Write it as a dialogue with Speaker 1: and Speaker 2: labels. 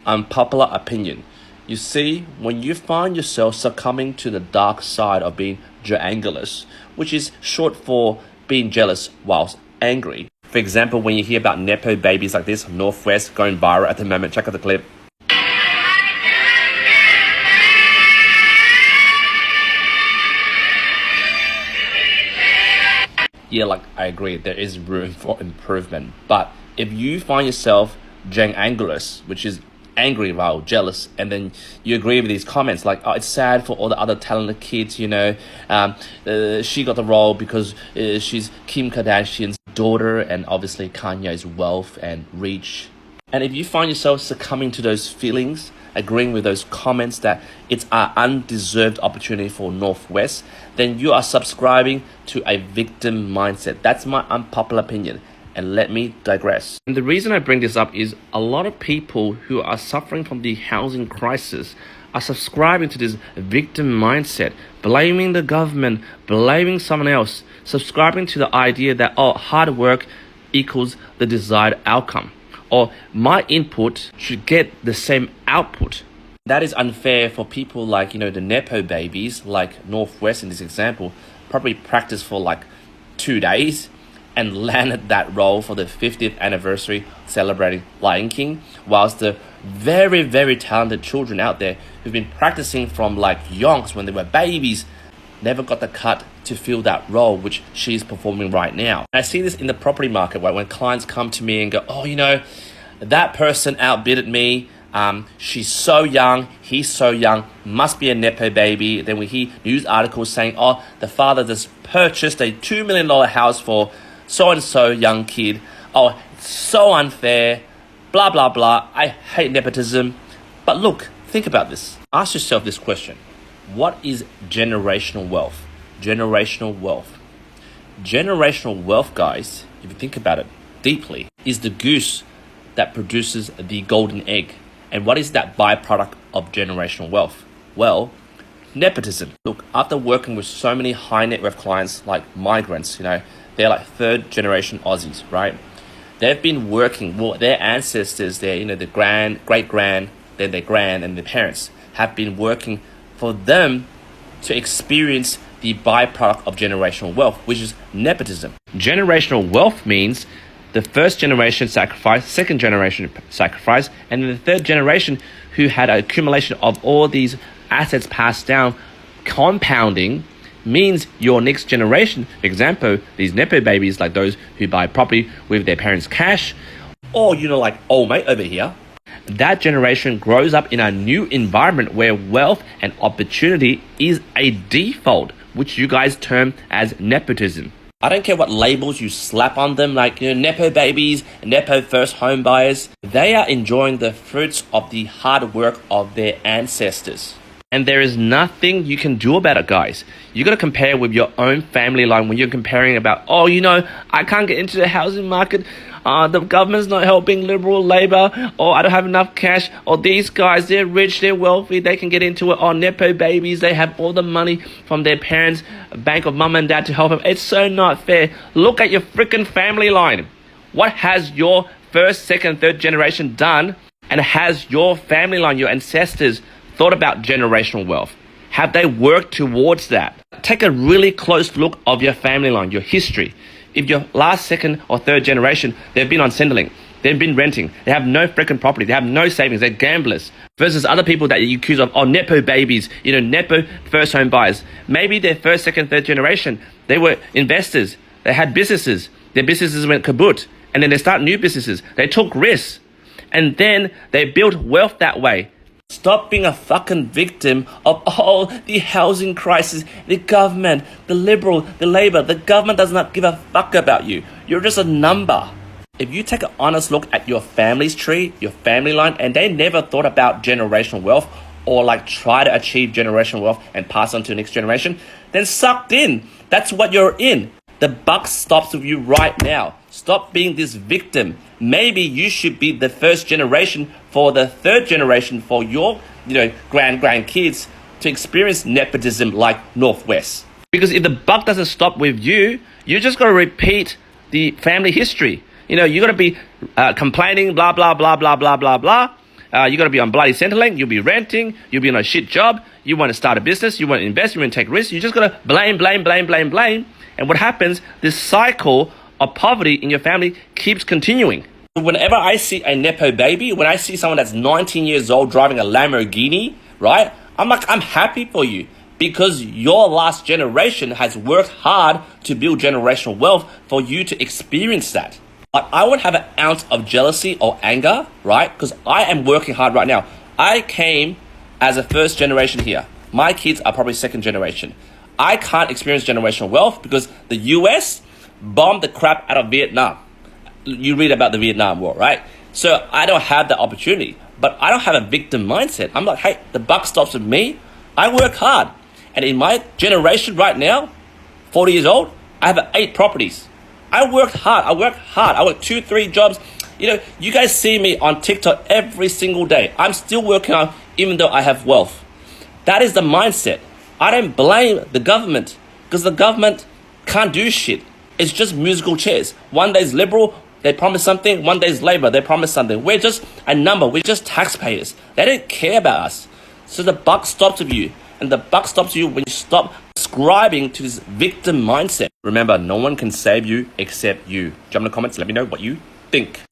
Speaker 1: Unpopular opinion. You see, when you find yourself succumbing to the dark side of being joangulous, which is short for being jealous whilst angry. For example, when you hear about Nepo babies like this, Northwest going viral at the moment, check out the clip. Yeah, like I agree, there is room for improvement. But if you find yourself joangulous, which is angry, while jealous, and then you agree with these comments like, oh, it's sad for all the other talented kids, she got the role because she's Kim Kardashian's daughter and obviously Kanye's wealth and reach. And if you find yourself succumbing to those feelings, agreeing with those comments that it's an undeserved opportunity for Northwest, then you are subscribing to a victim mindset. That's my unpopular opinion. And let me digress. And the reason I bring this up is a lot of people who are suffering from the housing crisis are subscribing to this victim mindset, blaming the government, blaming someone else, subscribing to the idea that, oh, hard work equals the desired outcome, or my input should get the same output. That is unfair for people like, the Nepo babies, like Northwest in this example, probably practiced for like 2 days and landed that role for the 50th anniversary celebrating Lion King, whilst the very, very talented children out there who've been practicing from like yonks when they were babies never got the cut to fill that role which she's performing right now. And I see this in the property market, right? When clients come to me and go, oh, that person outbidded me. She's so young, he's so young, must be a Nepo baby. Then we hear news articles saying, oh, the father just purchased a $2 million house for so-and-so young kid. Oh, so unfair, blah, blah, blah. I hate nepotism. But look, think about this. Ask yourself this question. What is generational wealth? Generational wealth. Generational wealth, guys, if you think about it deeply, is the goose that produces the golden egg. And what is that byproduct of generational wealth? Well, nepotism. Look, after working with so many high net worth clients like migrants, they're like third generation Aussies, right? They've been working, their ancestors, the great grand, then their grand and their parents have been working for them to experience the byproduct of generational wealth, which is nepotism. Generational wealth means the first generation sacrifice, second generation sacrifice, and then the third generation who had an accumulation of all these assets passed down, compounding, means your next generation, for example, these Nepo babies like those who buy property with their parents' cash, or like old mate over here, that generation grows up in a new environment where wealth and opportunity is a default, which you guys term as nepotism. I don't care what labels you slap on them, like Nepo babies, Nepo first home buyers. They are enjoying the fruits of the hard work of their ancestors. And there is nothing you can do about it, guys. You got to compare with your own family line when you're comparing about, I can't get into the housing market. The government's not helping, Liberal, Labor, or I don't have enough cash, or these guys, they're rich, they're wealthy, they can get into it, or Nepo babies, they have all the money from their parents' bank of mum and dad to help them. It's so not fair. Look at your freaking family line. What has your first, second, third generation done, and has your family line, your ancestors, thought about generational wealth? Have they worked towards that? Take a really close look of your family line, your history. If your last, second, or third generation, they've been on Centrelink, they've been renting, they have no freaking property, they have no savings, they're gamblers, versus other people that you accuse of, Nepo babies, Nepo first home buyers. Maybe their first, second, third generation, they were investors, they had businesses, their businesses went kaput, and then they start new businesses, they took risks, and then they built wealth that way. Stop being a fucking victim of the housing crisis, the government, the Liberal, the Labor. The government does not give a fuck about you. You're just a number. If you take an honest look at your family's tree, your family line, and they never thought about generational wealth or try to achieve generational wealth and pass on to the next generation, then sucked in. That's what you're in. The buck stops with you right now. Stop being this victim. Maybe you should be the first generation for the third generation for your, grandkids to experience nepotism like Northwest. Because if the buck doesn't stop with you, you just got to repeat the family history. You got to be complaining, blah, blah, blah, blah, blah, blah, blah, You got to be on bloody Centrelink. You'll be renting. You'll be on a shit job. You want to start a business. You want to invest. You want to take risks. You just got to blame. And what happens? This cycle of poverty in your family keeps continuing. Whenever I see a Nepo baby, when I see someone that's 19 years old driving a Lamborghini, right? I'm like, I'm happy for you because your last generation has worked hard to build generational wealth for you to experience that. But I won't have an ounce of jealousy or anger, right? Because I am working hard right now. I came as a first generation here. My kids are probably second generation. I can't experience generational wealth because the US bombed the crap out of Vietnam. You read about the Vietnam War, right? So I don't have that opportunity, but I don't have a victim mindset. I'm like, hey, the buck stops with me. I work hard. And in my generation right now, 40 years old, I have 8 properties. I worked hard. I work 2-3 jobs. You know, you guys see me on TikTok every single day. I'm still working hard even though I have wealth. That is the mindset. I don't blame the government because the government can't do shit. It's just musical chairs. One day is Liberal, they promise something. One day is Labour, they promise something. We're just a number. We're just taxpayers. They don't care about us. So the buck stops with you. And the buck stops you when you stop subscribing to this victim mindset. Remember, no one can save you except you. Jump in the comments, let me know what you think.